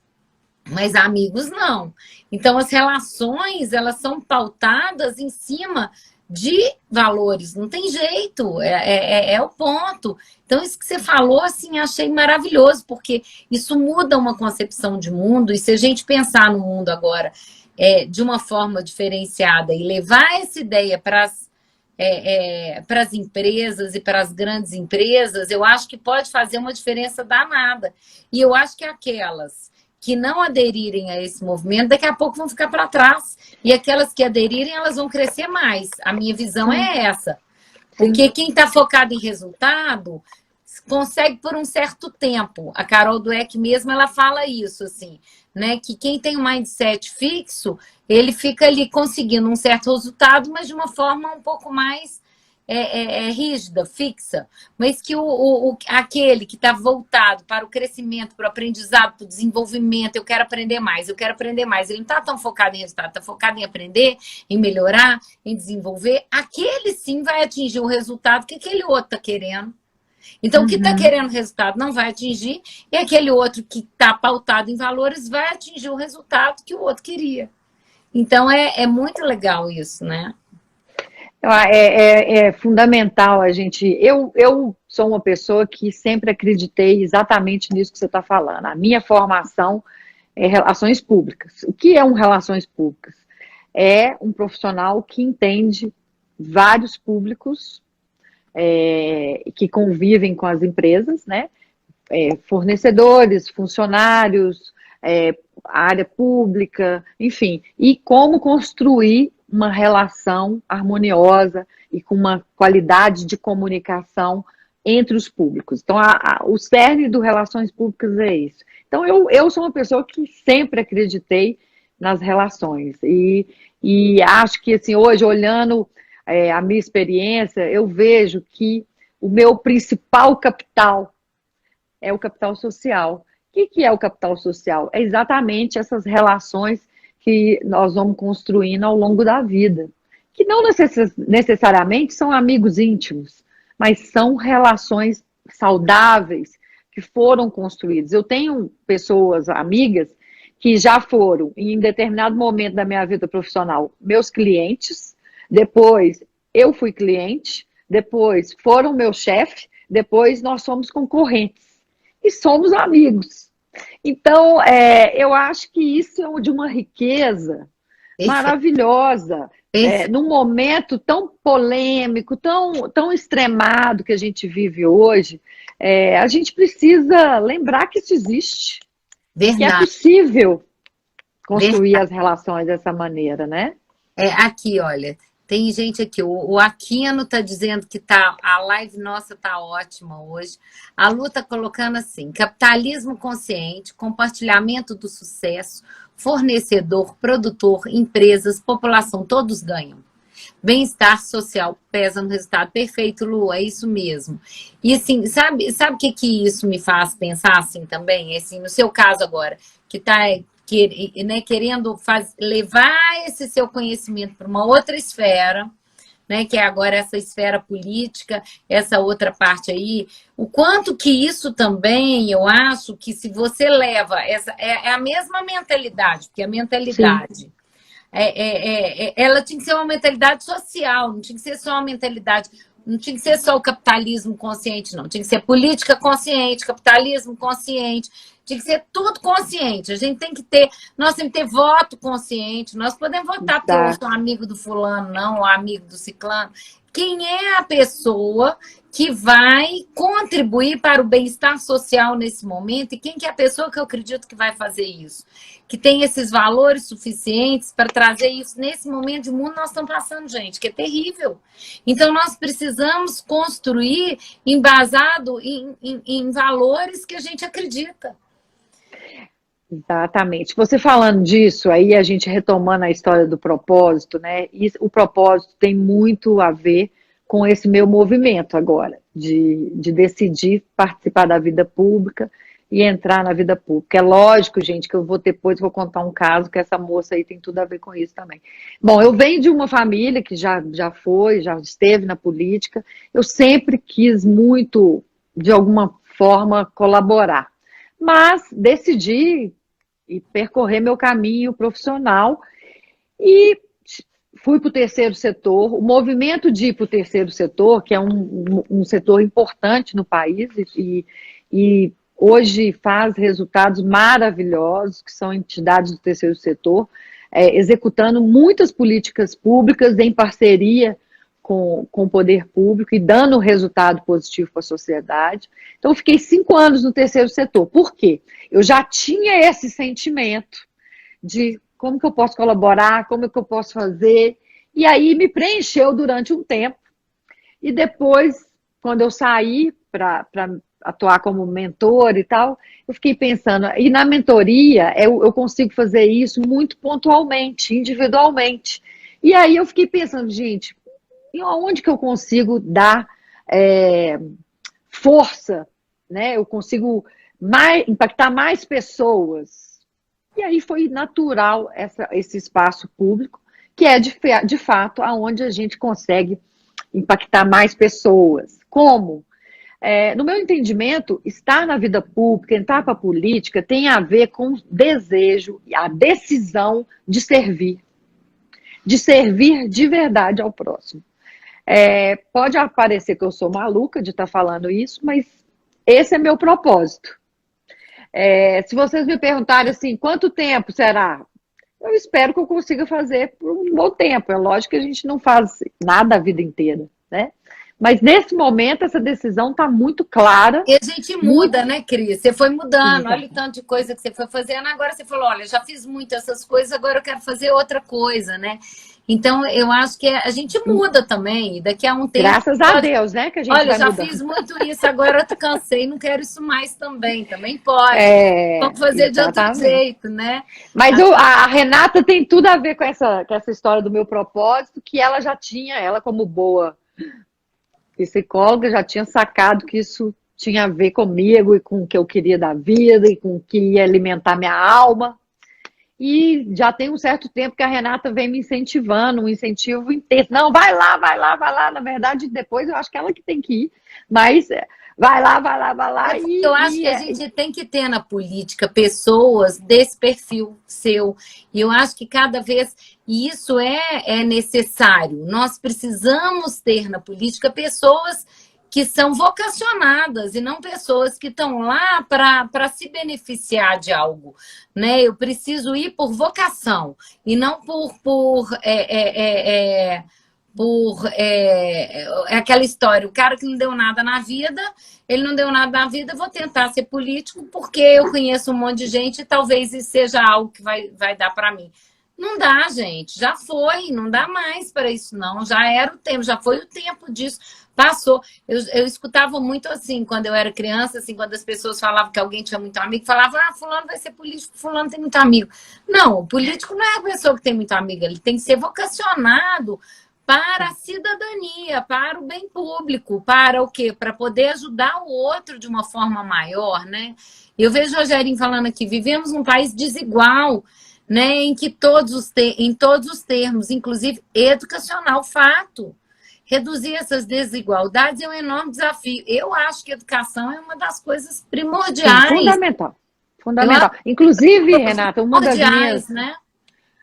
mas amigos não. Então, as relações, elas são pautadas em cima de valores, não tem jeito, é o ponto. Então, isso que você falou, assim, achei maravilhoso, porque isso muda uma concepção de mundo, e se a gente pensar no mundo agora de uma forma diferenciada e levar essa ideia para as empresas e para as grandes empresas, eu acho que pode fazer uma diferença danada. E eu acho que aquelas que não aderirem a esse movimento, daqui a pouco vão ficar para trás. E aquelas que aderirem, elas vão crescer mais. A minha visão é essa. Porque quem está focado em resultado consegue por um certo tempo. A Carol Dweck mesmo, ela fala isso, assim, né? Que quem tem um mindset fixo, ele fica ali conseguindo um certo resultado, mas de uma forma um pouco mais rígida, fixa, mas que aquele que está voltado para o crescimento, para o aprendizado, para o desenvolvimento, eu quero aprender mais, ele não está tão focado em resultado, está focado em aprender, em melhorar, em desenvolver, aquele sim vai atingir o resultado que aquele outro está querendo. Então, o que está querendo resultado não vai atingir, e aquele outro que está pautado em valores vai atingir o resultado que o outro queria. Então, é muito legal isso, né? É fundamental a gente... Eu sou uma pessoa que sempre acreditei exatamente nisso que você está falando. A minha formação é relações públicas. O que é um relações públicas? É um profissional que entende vários públicos que convivem com as empresas, né? Fornecedores, funcionários, área pública, enfim. E como construir uma relação harmoniosa e com uma qualidade de comunicação entre os públicos. Então, o cerne do relações públicas é isso. Então, eu sou uma pessoa que sempre acreditei nas relações. E acho que, assim, hoje, olhando a minha experiência, eu vejo que o meu principal capital é o capital social. O que é o capital social? É exatamente essas relações que nós vamos construindo ao longo da vida, que não necessariamente são amigos íntimos, mas são relações saudáveis que foram construídas. Eu tenho pessoas, amigas, que já foram, em determinado momento da minha vida profissional, meus clientes, depois eu fui cliente, depois foram meu chefe, depois nós somos concorrentes e somos amigos. Então, eu acho que isso é de uma riqueza maravilhosa, num momento tão polêmico, tão extremado que a gente vive hoje, a gente precisa lembrar que isso existe, que é Verdade, possível construir verdade. as relações dessa maneira, né? Aqui, olha, tem gente aqui. O Aquino tá dizendo que a live nossa tá ótima hoje. A Lu tá colocando assim: capitalismo consciente, compartilhamento do sucesso, fornecedor, produtor, empresas, população, todos ganham. Bem-estar social pesa no resultado. Perfeito, Lu, é isso mesmo. E assim, sabe o que isso me faz pensar assim também? Assim, no seu caso agora, que está né, querendo levar esse seu conhecimento para uma outra esfera, né, que é agora essa esfera política, essa outra parte aí, o quanto que isso também, eu acho que se você leva é a mesma mentalidade, porque a Sim, mentalidade ela tinha que ser uma mentalidade social, não tinha que ser só uma mentalidade, não tinha que ser só o capitalismo consciente, não. Tinha que ser política consciente, capitalismo consciente, tinha que ser tudo consciente. A gente tem que ter, nós temos que ter voto consciente, nós podemos votar porque eu sou exato. amigo do fulano, não, ou amigo do ciclano. Quem é a pessoa que vai contribuir para o bem-estar social nesse momento e quem que é a pessoa que eu acredito que vai fazer isso? Que tem esses valores suficientes para trazer isso nesse momento de mundo que nós estamos passando, gente, que é terrível. Então, nós precisamos construir embasado em valores que a gente acredita. Exatamente. Você falando disso, aí a gente retomando a história do propósito, né? O propósito tem muito a ver com esse meu movimento agora, de decidir participar da vida pública e entrar na vida pública. É lógico, gente, que eu depois vou contar um caso que essa moça aí tem tudo a ver com isso também. Bom, eu venho de uma família que já já esteve na política. Eu sempre quis muito, de alguma forma, colaborar. Mas decidi e percorrer meu caminho profissional e fui para o terceiro setor. O movimento de ir para o terceiro setor, que é um setor importante no país e hoje faz resultados maravilhosos, que são entidades do terceiro setor, executando muitas políticas públicas em parceria com o poder público e dando resultado positivo para a sociedade. Então, eu fiquei 5 anos no terceiro setor. Por quê? Eu já tinha esse sentimento de como que eu posso colaborar, como que eu posso fazer, e aí me preencheu durante um tempo. E depois, quando eu saí para atuar como mentor e tal, eu fiquei pensando, e na mentoria eu consigo fazer isso muito pontualmente, individualmente. E aí eu fiquei pensando, gente, e onde que eu consigo dar força, né? Eu consigo impactar mais pessoas. E aí foi natural esse espaço público, que é de fato aonde a gente consegue impactar mais pessoas. Como? No meu entendimento, estar na vida pública, entrar para a política, tem a ver com o desejo, a decisão de servir de verdade ao próximo. Pode parecer que eu sou maluca de estar falando isso, mas esse é meu propósito. Se vocês me perguntarem assim, quanto tempo será? Eu espero que eu consiga fazer por um bom tempo. É lógico que a gente não faz nada a vida inteira, né? Mas nesse momento essa decisão está muito clara. E a gente Muito. muda, né, Cris? Você foi mudando, olha o Exato. tanto de coisa que você foi fazendo, agora você falou, olha, já fiz muito essas coisas, agora eu quero fazer outra coisa, né? Então, eu acho que a gente muda também, e daqui a um tempo Graças a pode. Deus, né, que a gente Olha, vai já mudando. fiz muito isso, agora eu cansei, não quero isso mais também pode. Vamos fazer de outro Exatamente. jeito, né? Mas a Renata tem tudo a ver com essa história do meu propósito, que ela já tinha, ela como boa psicóloga, já tinha sacado que isso tinha a ver comigo e com o que eu queria da vida e com o que ia alimentar minha alma. E já tem um certo tempo que a Renata vem me incentivando, um incentivo intenso. Não, vai lá, vai lá, vai lá. Na verdade, depois eu acho que ela que tem que ir. Mas vai lá, vai lá, vai lá. Eu acho que a gente tem que ter na política pessoas desse perfil seu. E eu acho que cada vez isso é necessário. Nós precisamos ter na política pessoas que são vocacionadas e não pessoas que estão lá para se beneficiar de algo, né? Eu preciso ir por vocação e não é aquela história, o cara que não deu nada na vida, ele não deu nada na vida, eu vou tentar ser político porque eu conheço um monte de gente e talvez isso seja algo que vai dar para mim. Não dá, gente, já foi, não dá mais para isso não, já era o tempo, já foi o tempo disso, passou. Eu escutava muito assim, quando eu era criança, assim, quando as pessoas falavam que alguém tinha muito amigo, falavam, fulano vai ser político, fulano tem muito amigo. Não, o político não é a pessoa que tem muito amigo, ele tem que ser vocacionado para a cidadania, para o bem público, para o quê? Para poder ajudar o outro de uma forma maior, né? Eu vejo o Rogerinho falando aqui, vivemos num país desigual, né? Em que em todos os termos, inclusive educacional, fato. Reduzir essas desigualdades é um enorme desafio. Eu acho que a educação é uma das coisas primordiais. Sim, fundamental. Fundamental. Inclusive, Renata, né?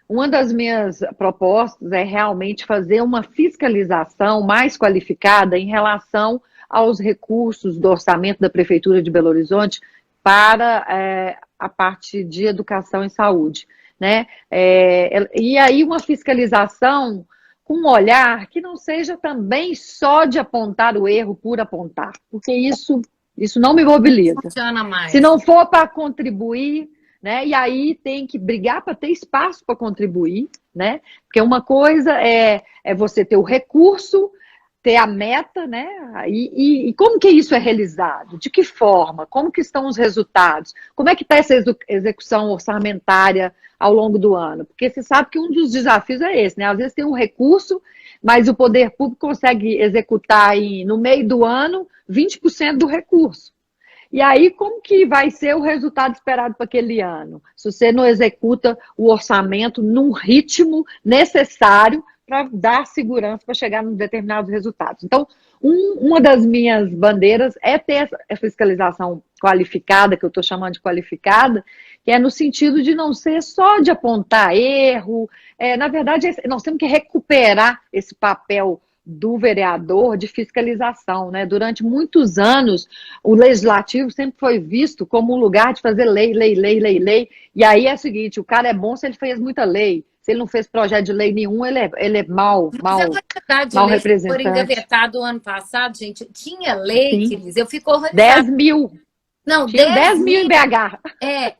Uma das minhas propostas é realmente fazer uma fiscalização mais qualificada em relação aos recursos do orçamento da Prefeitura de Belo Horizonte para a parte de educação e saúde, né? E aí uma fiscalização com um olhar que não seja também só de apontar o erro por apontar, porque isso não me mobiliza. Não funciona mais. Se não for para contribuir, né? E aí tem que brigar para ter espaço para contribuir, né? Porque uma coisa é você ter o recurso, ter a meta, né? E como que isso é realizado? De que forma? Como que estão os resultados? Como é que está essa execução orçamentária ao longo do ano? Porque você sabe que um dos desafios é esse, né? Às vezes tem um recurso, mas o poder público consegue executar no meio do ano 20% do recurso. E aí, como que vai ser o resultado esperado para aquele ano? Se você não executa o orçamento num ritmo necessário para dar segurança para chegar em determinados resultados. Então, uma das minhas bandeiras é ter essa fiscalização qualificada, que eu estou chamando de qualificada, que é no sentido de não ser só de apontar erro. Na verdade, nós temos que recuperar esse papel do vereador de fiscalização, né? Durante muitos anos, o legislativo sempre foi visto como um lugar de fazer lei, e aí é o seguinte, o cara é bom se ele fez muita lei, se ele não fez projeto de lei nenhum, ele é mal representante. Por engavetado o ano passado, gente, tinha lei, Cris, eu fico horrorizada. 10 mil. Não, tinha 10 mil em BH.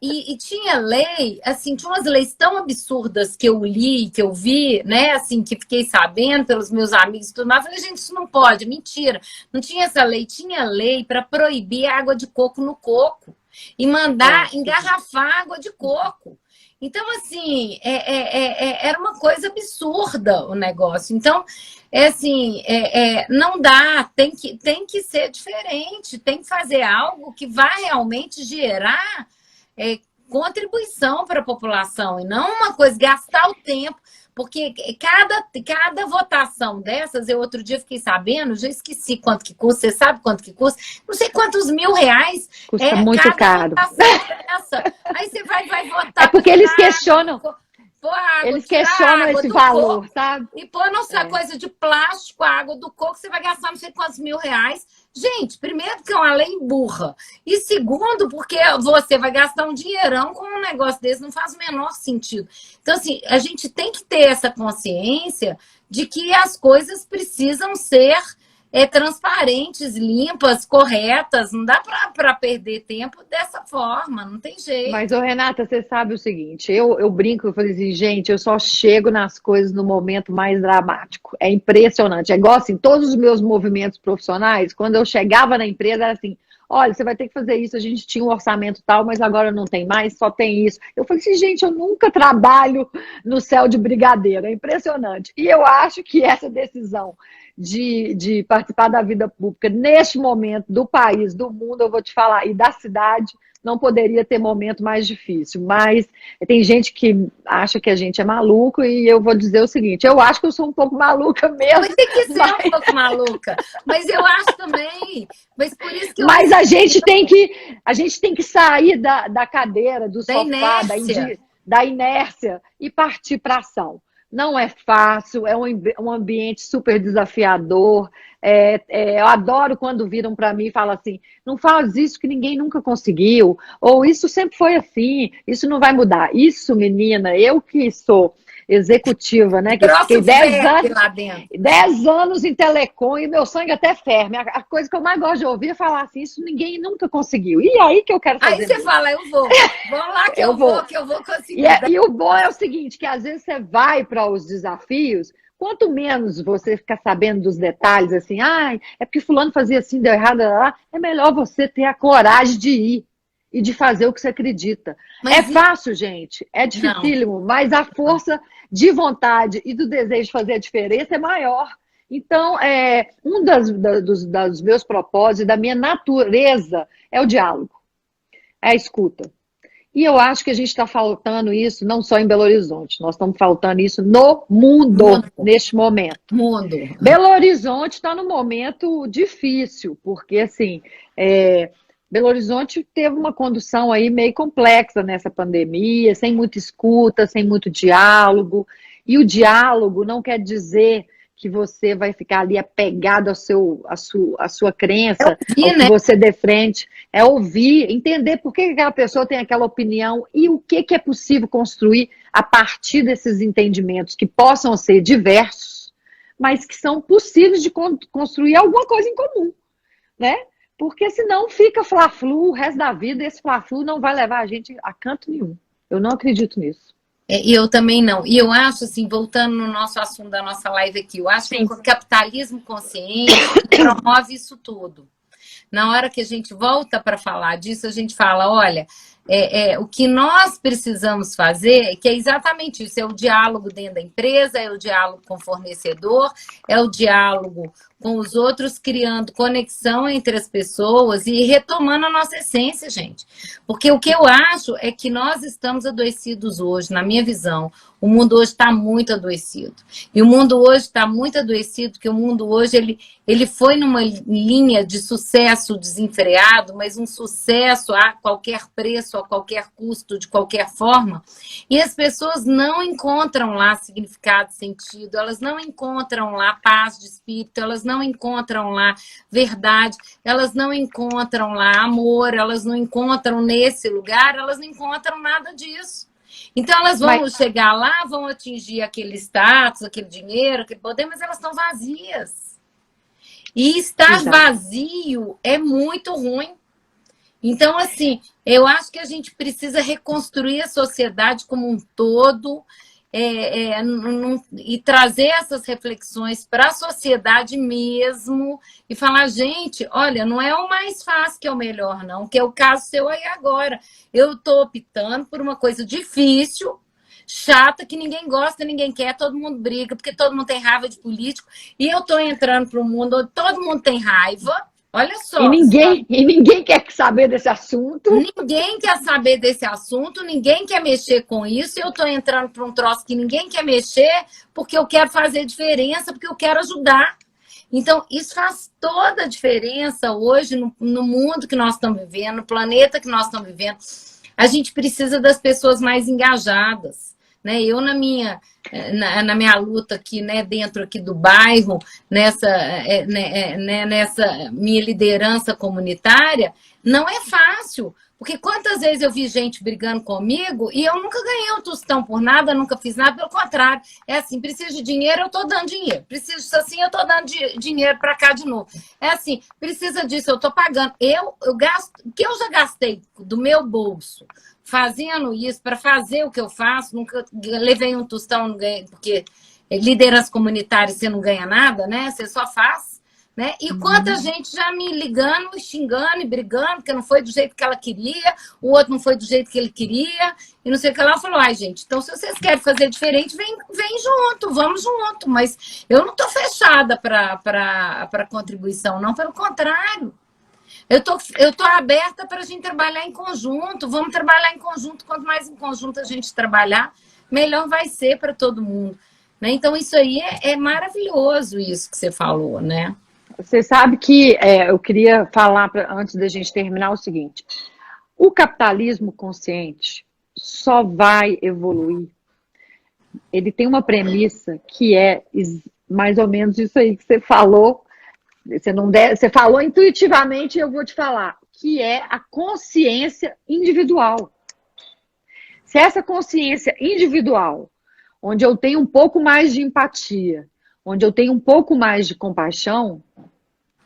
E tinha lei, assim, tinha umas leis tão absurdas que eu li, que eu vi, né, assim, que fiquei sabendo pelos meus amigos e tudo mais. Eu falei, gente, isso não pode, mentira. Não tinha essa lei, tinha lei para proibir água de coco no coco e mandar engarrafar água de coco. Então, assim, era uma coisa absurda o negócio. Então, não dá, tem que ser diferente, tem que fazer algo que vai realmente gerar contribuição para a população, e não uma coisa, gastar o tempo, porque cada votação dessas, eu outro dia fiquei sabendo, já esqueci quanto que custa, você sabe quanto que custa? Não sei quantos R$1.000. Custa muito caro. Dessa. Aí você vai votar. É porque eles questionam. Eles questionam esse valor, coco, sabe? E pôr nossa coisa de plástico, a água do coco, você vai gastar não sei quantos R$1.000. Gente, primeiro que é uma lei burra. E segundo, porque você vai gastar um dinheirão com um negócio desse, não faz o menor sentido. Então, assim, a gente tem que ter essa consciência de que as coisas precisam ser transparentes, limpas, corretas. Não dá para perder tempo dessa forma, não tem jeito. Mas, Renata, você sabe o seguinte, eu brinco, eu falei assim, gente, eu só chego nas coisas no momento mais dramático. É impressionante. É igual assim, todos os meus movimentos profissionais, quando eu chegava na empresa, era assim, olha, você vai ter que fazer isso, a gente tinha um orçamento tal, mas agora não tem mais, só tem isso. Eu falei assim, gente, eu nunca trabalho no céu de brigadeiro, é impressionante. E eu acho que essa decisão de participar da vida pública neste momento do país, do mundo, eu vou te falar, e da cidade, não poderia ter momento mais difícil. Mas tem gente que acha que a gente é maluco e eu vou dizer o seguinte, eu acho que eu sou um pouco maluca mesmo. Mas tem que ser um pouco maluca. Mas eu acho também. Mas por isso que Mas a gente tem que sair da cadeira, do sofá, da inércia e partir para ação. não é fácil, é um ambiente super desafiador. Eu adoro quando viram para mim e falam assim: não faz isso que ninguém nunca conseguiu, ou isso sempre foi assim, isso não vai mudar. Isso, menina, eu que sou executiva, né? Que fiquei Troço ferve lá dentro. 10 anos em telecom e meu sangue até ferve. A coisa que eu mais gosto de ouvir é falar assim: isso ninguém nunca conseguiu. E aí que eu quero fazer. Aí você fala: eu vou. Vamos lá que eu vou conseguir. E o bom é o seguinte, que às vezes você vai para os desafios, quanto menos você ficar sabendo dos detalhes, assim, é porque fulano fazia assim, deu errado, lá, é melhor você ter a coragem de ir e de fazer o que você acredita. Mas é fácil, gente, é dificílimo, mas a força de vontade e do desejo de fazer a diferença é maior. Então, um dos meus propósitos, da minha natureza, é o diálogo, é a escuta. E eu acho que a gente está faltando isso não só em Belo Horizonte, nós estamos faltando isso no mundo, neste momento. Belo Horizonte está num momento difícil, porque assim, Belo Horizonte teve uma condução aí meio complexa nessa pandemia, sem muita escuta, sem muito diálogo. E o diálogo não quer dizer que você vai ficar ali apegado à sua crença, ao que você defende. É ouvir, entender por que aquela pessoa tem aquela opinião e o que é possível construir a partir desses entendimentos que possam ser diversos, mas que são possíveis de construir alguma coisa em comum, né? Porque senão fica fla-flu o resto da vida, e esse fla-flu não vai levar a gente a canto nenhum. Eu não acredito nisso. E eu também não. E eu acho, assim, voltando no nosso assunto da nossa live aqui, eu acho que o capitalismo consciente promove isso tudo. Na hora que a gente volta para falar disso, a gente fala, olha, o que nós precisamos fazer, que é exatamente isso, é o diálogo dentro da empresa, é o diálogo com o fornecedor, é o diálogo com os outros, criando conexão entre as pessoas e retomando a nossa essência, gente. Porque o que eu acho é que nós estamos adoecidos hoje, na minha visão. O mundo hoje está muito adoecido. E o mundo hoje está muito adoecido, porque o mundo hoje ele foi numa linha de sucesso desenfreado, mas um sucesso a qualquer preço, a qualquer custo, de qualquer forma. E as pessoas não encontram lá significado, sentido, elas não encontram lá paz de espírito, elas não encontram lá verdade, elas não encontram lá amor, elas não encontram nesse lugar, elas não encontram nada disso. Então, elas vão chegar lá, vão atingir aquele status, aquele dinheiro, aquele poder, mas elas estão vazias. E estar vazio é muito ruim. Então, assim, eu acho que a gente precisa reconstruir a sociedade como um todo e trazer essas reflexões para a sociedade mesmo e falar, gente, olha, não é o mais fácil que é o melhor, não, que é o caso seu aí agora. Eu estou optando por uma coisa difícil, chata, que ninguém gosta, ninguém quer, todo mundo briga, porque todo mundo tem raiva de político, e eu estou entrando para um mundo onde todo mundo tem raiva. Olha só. E ninguém quer saber desse assunto. Ninguém quer saber desse assunto, ninguém quer mexer com isso. E eu estou entrando para um troço que ninguém quer mexer, porque eu quero fazer diferença, porque eu quero ajudar. Então, isso faz toda a diferença hoje no mundo que nós estamos vivendo, no planeta que nós estamos vivendo. A gente precisa das pessoas mais engajadas. Né? Eu, na minha luta aqui, né, dentro aqui do bairro, nessa minha liderança comunitária, não é fácil. Porque quantas vezes eu vi gente brigando comigo e eu nunca ganhei um tostão por nada, nunca fiz nada, pelo contrário. É assim, preciso de dinheiro, eu estou dando dinheiro. Preciso disso assim, eu estou dando dinheiro para cá de novo. É assim, precisa disso, eu estou pagando. Eu gasto, o que eu já gastei do meu bolso fazendo isso, para fazer o que eu faço, nunca levei um tostão, não ganhei, porque liderança comunitária você não ganha nada, né? Você só faz. Né? E quanta gente já me ligando, xingando e brigando, porque não foi do jeito que ela queria, o outro não foi do jeito que ele queria, e não sei o que lá. Ela falou, ai, gente, então se vocês querem fazer diferente, vem junto, vamos junto. Mas eu não estou fechada para contribuição, não, pelo contrário. Eu tô aberta para a gente trabalhar em conjunto, vamos trabalhar em conjunto, quanto mais em conjunto a gente trabalhar, melhor vai ser para todo mundo. Né? Então, isso aí é maravilhoso, isso que você falou, né? Você sabe que eu queria falar, antes da gente terminar, o seguinte. O capitalismo consciente só vai evoluir ele tem uma premissa que é mais ou menos isso aí que você falou. Você falou intuitivamente, eu vou te falar, que é a consciência individual. Se essa consciência individual, onde eu tenho um pouco mais de empatia, onde eu tenho um pouco mais de compaixão,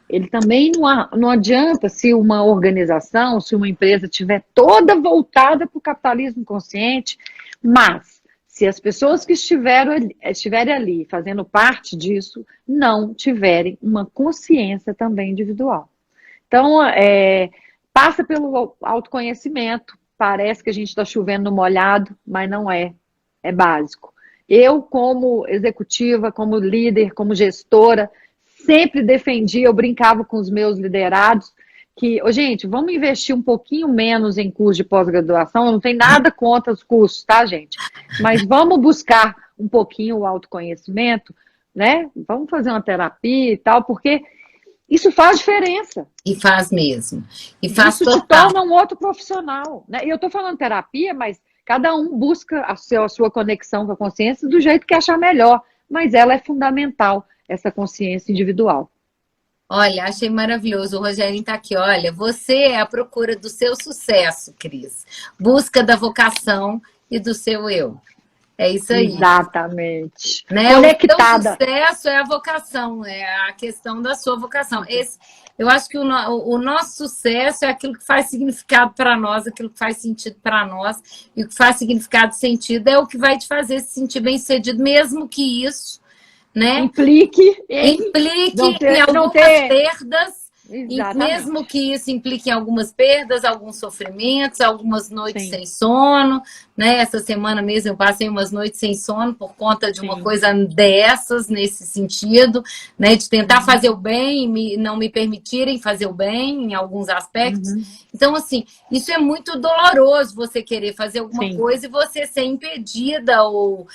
ele também não adianta se uma organização, se uma empresa estiver toda voltada para o capitalismo consciente, mas se as pessoas que estiverem ali fazendo parte disso não tiverem uma consciência também individual. Então, passa pelo autoconhecimento, parece que a gente está chovendo no molhado, mas não é, é básico. Eu, como executiva, como líder, como gestora, sempre defendi, eu brincava com os meus liderados, que, gente, vamos investir um pouquinho menos em curso de pós-graduação, eu não tenho nada contra os cursos, tá, gente? Mas vamos buscar um pouquinho o autoconhecimento, né? Vamos fazer uma terapia e tal, porque isso faz diferença. E faz mesmo. E faz isso te torna um outro profissional, né? E eu tô falando terapia, mas cada um busca a sua conexão com a consciência do jeito que achar melhor, mas ela é fundamental, essa consciência individual. Olha, achei maravilhoso. O Rogerinho está aqui. Olha, você é a procura do seu sucesso, Cris. Busca da vocação e do seu eu. É isso aí. Exatamente. Né? Conectada. O seu sucesso é a vocação, é a questão da sua vocação. Eu acho que o nosso sucesso é aquilo que faz significado para nós, aquilo que faz sentido para nós. E o que faz significado e sentido é o que vai te fazer se sentir bem-sucedido, mesmo que isso, né, implique em algumas perdas. Exatamente. Mesmo que isso implique em algumas perdas, alguns sofrimentos, algumas noites sem sono, né? Essa semana mesmo eu passei umas noites sem sono por conta de uma coisa dessas, nesse sentido, né? De tentar fazer o bem e não me permitirem fazer o bem em alguns aspectos. Então, assim, isso é muito doloroso, você querer fazer alguma coisa e você ser impedida ou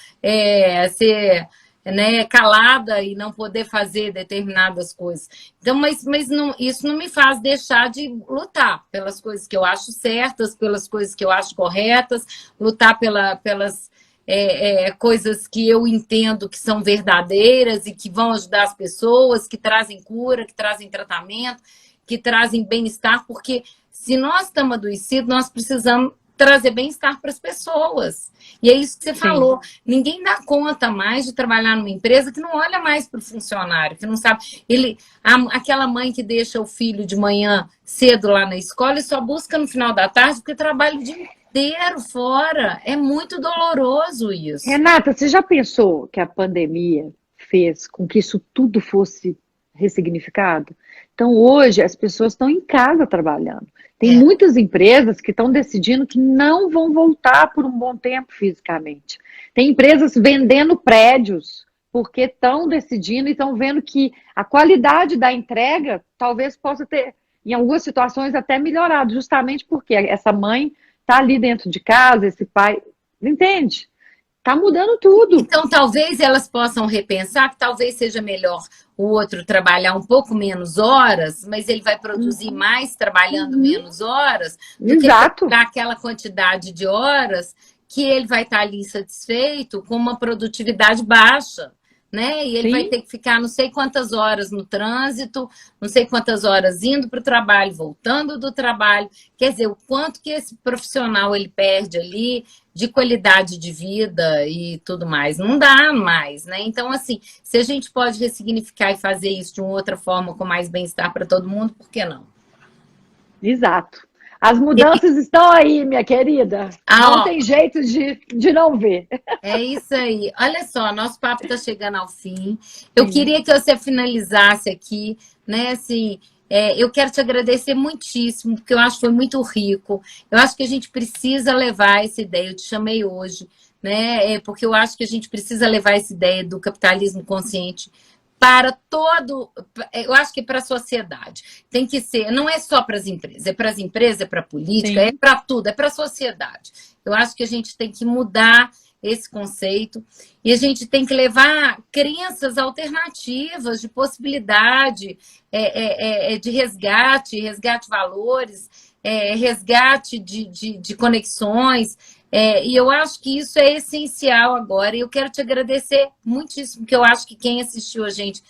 ser... né, calada e não poder fazer determinadas coisas. Então, mas não, isso não me faz deixar de lutar pelas coisas que eu acho certas, pelas coisas que eu acho corretas, lutar pelas coisas que eu entendo que são verdadeiras e que vão ajudar as pessoas, que trazem cura, que trazem tratamento, que trazem bem-estar, porque se nós estamos adoecidos, nós precisamos trazer bem-estar para as pessoas. E é isso que você falou. Ninguém dá conta mais de trabalhar numa empresa que não olha mais para o funcionário, que não sabe. Aquela mãe que deixa o filho de manhã cedo lá na escola e só busca no final da tarde porque trabalha o dia inteiro fora. É muito doloroso isso. Renata, você já pensou que a pandemia fez com que isso tudo fosse ressignificado? Então, hoje, as pessoas estão em casa trabalhando. Tem muitas empresas que estão decidindo que não vão voltar por um bom tempo fisicamente. Tem empresas vendendo prédios porque estão decidindo e estão vendo que a qualidade da entrega talvez possa ter, em algumas situações, até melhorado, justamente porque essa mãe está ali dentro de casa, esse pai... Entende? Está mudando tudo. Então, talvez elas possam repensar que talvez seja melhor o outro trabalhar um pouco menos horas, mas ele vai produzir mais trabalhando menos horas, do que aquela quantidade de horas que ele vai estar ali insatisfeito com uma produtividade baixa. Né? E ele vai ter que ficar não sei quantas horas no trânsito, não sei quantas horas indo para o trabalho, voltando do trabalho. Quer dizer, o quanto que esse profissional ele perde ali de qualidade de vida e tudo mais. Não dá mais, né? Então, assim, se a gente pode ressignificar e fazer isso de uma outra forma, com mais bem-estar para todo mundo, por que não? Exato. As mudanças estão aí, minha querida. Não tem jeito de não ver. É isso aí. Olha só, nosso papo está chegando ao fim. Eu queria que você finalizasse aqui, né? Assim, eu quero te agradecer muitíssimo, porque eu acho que foi muito rico. Eu acho que a gente precisa levar essa ideia. Eu te chamei hoje, né? Porque eu acho que a gente precisa levar essa ideia do capitalismo consciente para todo, eu acho que para a sociedade. Tem que ser, não é só para as empresas, é para a política, é para tudo, é para a sociedade. Eu acho que a gente tem que mudar esse conceito e a gente tem que levar crenças alternativas de possibilidade, de resgate valores, resgate de conexões, E eu acho que isso é essencial agora. E eu quero te agradecer muitíssimo, porque eu acho que quem assistiu a gente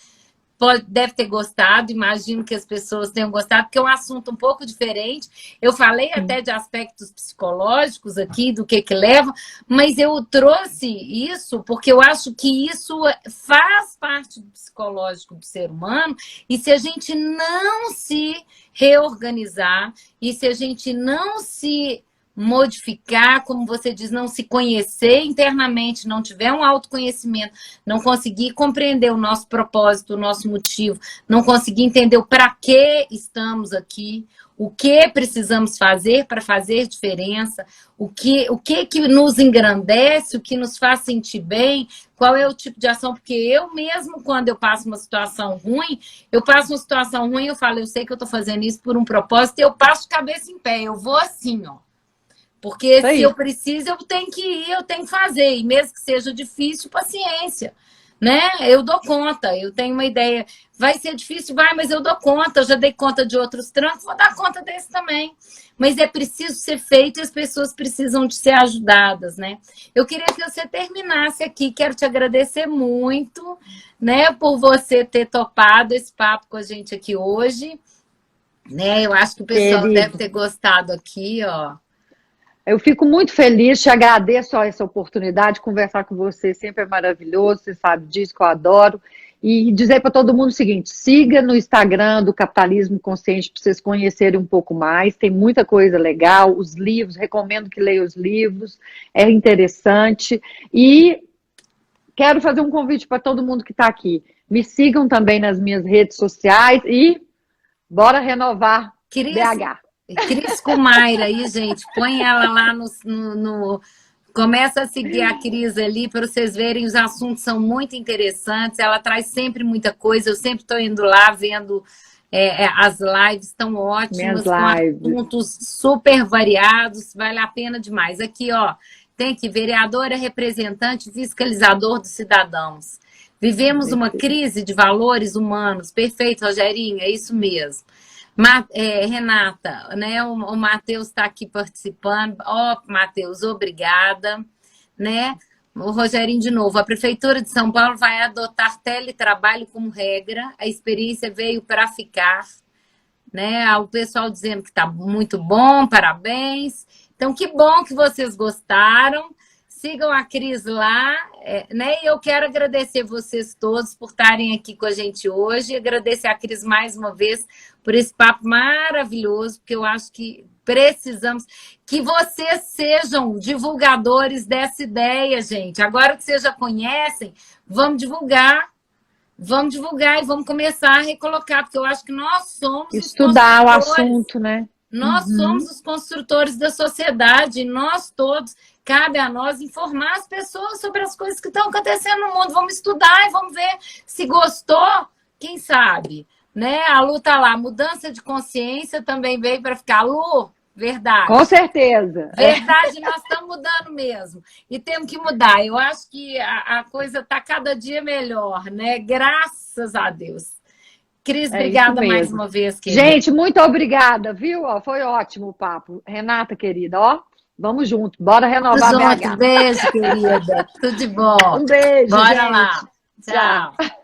deve ter gostado, imagino que as pessoas tenham gostado, porque é um assunto um pouco diferente. Eu falei até de aspectos psicológicos aqui, do que leva, mas eu trouxe isso porque eu acho que isso faz parte do psicológico do ser humano, e se a gente não se reorganizar, e se a gente não se modificar, como você diz, não se conhecer internamente, não tiver um autoconhecimento, não conseguir compreender o nosso propósito, o nosso motivo, não conseguir entender o para que estamos aqui, o que precisamos fazer para fazer diferença, o que nos engrandece, o que nos faz sentir bem, qual é o tipo de ação, porque eu mesmo, quando eu passo uma situação ruim, eu falo, eu sei que eu estou fazendo isso por um propósito, e eu passo de cabeça em pé, eu vou assim, ó. Porque se eu preciso, eu tenho que ir, eu tenho que fazer. E mesmo que seja difícil, paciência, né? Eu dou conta, eu tenho uma ideia. Vai ser difícil, vai, mas eu dou conta. Eu já dei conta de outros trancos, vou dar conta desse também. Mas é preciso ser feito e as pessoas precisam de ser ajudadas, né? Eu queria que você terminasse aqui. Quero te agradecer muito, né, por você ter topado esse papo com a gente aqui hoje. Né? Eu acho que o pessoal deve ter gostado aqui, ó. Eu fico muito feliz, te agradeço essa oportunidade, conversar com você sempre é maravilhoso, você sabe disso que eu adoro. E dizer para todo mundo o seguinte, siga no Instagram do Capitalismo Consciente para vocês conhecerem um pouco mais, tem muita coisa legal, os livros, recomendo que leiam os livros, é interessante. E quero fazer um convite para todo mundo que está aqui. Me sigam também nas minhas redes sociais e bora renovar BH. Cris Kumaira aí, gente, põe ela lá Começa a seguir a Cris ali para vocês verem, os assuntos são muito interessantes, ela traz sempre muita coisa, eu sempre estou indo lá vendo as lives, estão ótimas, com assuntos super variados, vale a pena demais. Aqui, ó, tem aqui, vereadora, representante, fiscalizador dos cidadãos. Vivemos uma crise de valores humanos. Perfeito, Rogerinho, é isso mesmo. Renata, né? O Matheus está aqui participando. Matheus, obrigada. Né? O Rogerinho de novo. A Prefeitura de São Paulo vai adotar teletrabalho como regra. A experiência veio para ficar. Né? O pessoal dizendo que está muito bom, parabéns. Então, que bom que vocês gostaram. Sigam a Cris lá, né? E eu quero agradecer vocês todos por estarem aqui com a gente hoje. Agradecer a Cris mais uma vez por esse papo maravilhoso, porque eu acho que precisamos que vocês sejam divulgadores dessa ideia, gente. Agora que vocês já conhecem, vamos divulgar e vamos começar a recolocar, porque eu acho que nós somos estudar o assunto, né? Nós somos os construtores da sociedade, nós todos, cabe a nós informar as pessoas sobre as coisas que estão acontecendo no mundo. Vamos estudar e vamos ver se gostou, quem sabe, né? A Lu tá lá, mudança de consciência também veio para ficar. Lu, verdade. Com certeza. Verdade, nós estamos mudando mesmo. E temos que mudar. Eu acho que a coisa está cada dia melhor, né? Graças a Deus. Cris, obrigada mais uma vez, querida. Gente, muito obrigada, viu? Foi ótimo o papo. Renata, querida, ó, vamos junto. Bora renovar BH. Beijo, querida. Tudo de bom. Um beijo, Bora gente. lá. Tchau.